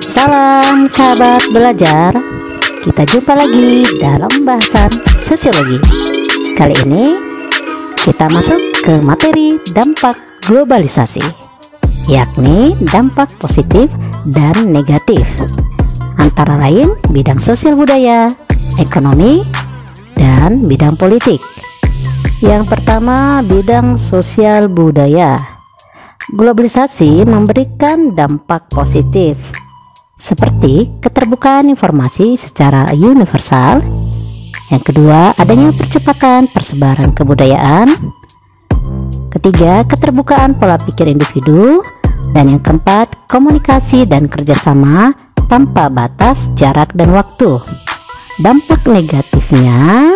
Salam sahabat belajar, kita jumpa lagi dalam bahasan sosiologi. Kali ini kita masuk ke materi dampak globalisasi, yakni dampak positif dan negatif, antara lain bidang sosial budaya, ekonomi, dan bidang politik. Yang pertama, bidang sosial budaya. Globalisasi memberikan dampak positif seperti keterbukaan informasi secara universal. Yang kedua, adanya percepatan persebaran kebudayaan. Ketiga, keterbukaan pola pikir individu. Dan yang keempat, komunikasi dan kerjasama tanpa batas jarak dan waktu. Dampak negatifnya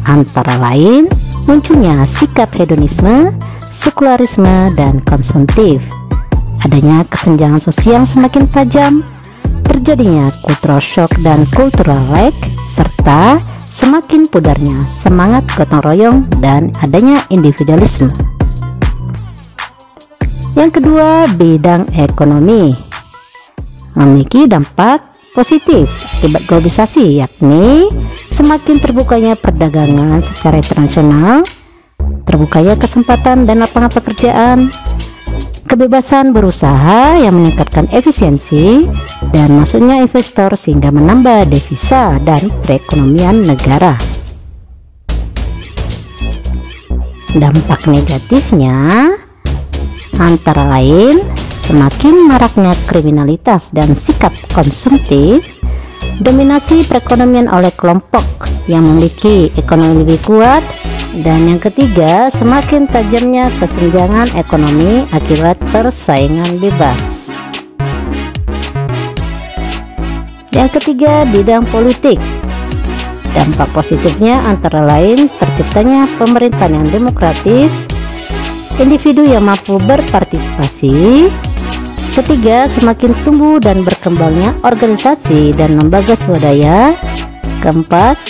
antara lain munculnya sikap hedonisme, sekularisme, dan konsumtif, adanya kesenjangan sosial semakin tajam, terjadinya cultural shock dan cultural lag, serta semakin pudarnya semangat gotong royong dan adanya individualisme. Yang kedua, bidang ekonomi memiliki dampak positif akibat globalisasi, yakni semakin terbukanya perdagangan secara internasional, terbukanya kesempatan dan lapangan pekerjaan, kebebasan berusaha yang meningkatkan efisiensi, dan masuknya investor sehingga menambah devisa dan perekonomian negara. Dampak negatifnya antara lain semakin maraknya kriminalitas dan sikap konsumtif, dominasi perekonomian oleh kelompok yang memiliki ekonomi lebih kuat, dan yang ketiga, semakin tajamnya kesenjangan ekonomi akibat persaingan bebas. Yang ketiga, bidang politik. Dampak positifnya antara lain terciptanya pemerintahan yang demokratis, individu yang mampu berpartisipasi. Ketiga, semakin tumbuh dan berkembangnya organisasi dan lembaga swadaya. Keempat,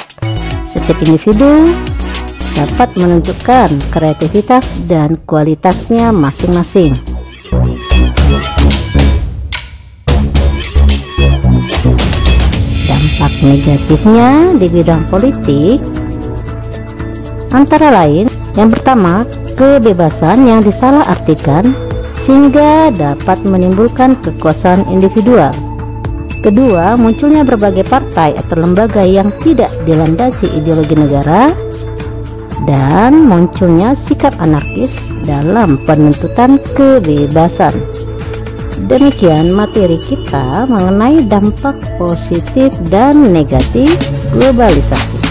setiap individu dapat menunjukkan kreativitas dan kualitasnya masing-masing. Dampak negatifnya di bidang politik antara lain, yang pertama, kebebasan yang disalahartikan sehingga dapat menimbulkan kekuasaan individual. Kedua, munculnya berbagai partai atau lembaga yang tidak dilandasi ideologi negara, dan munculnya sikap anarkis dalam penuntutan kebebasan. Demikian materi kita mengenai dampak positif dan negatif globalisasi.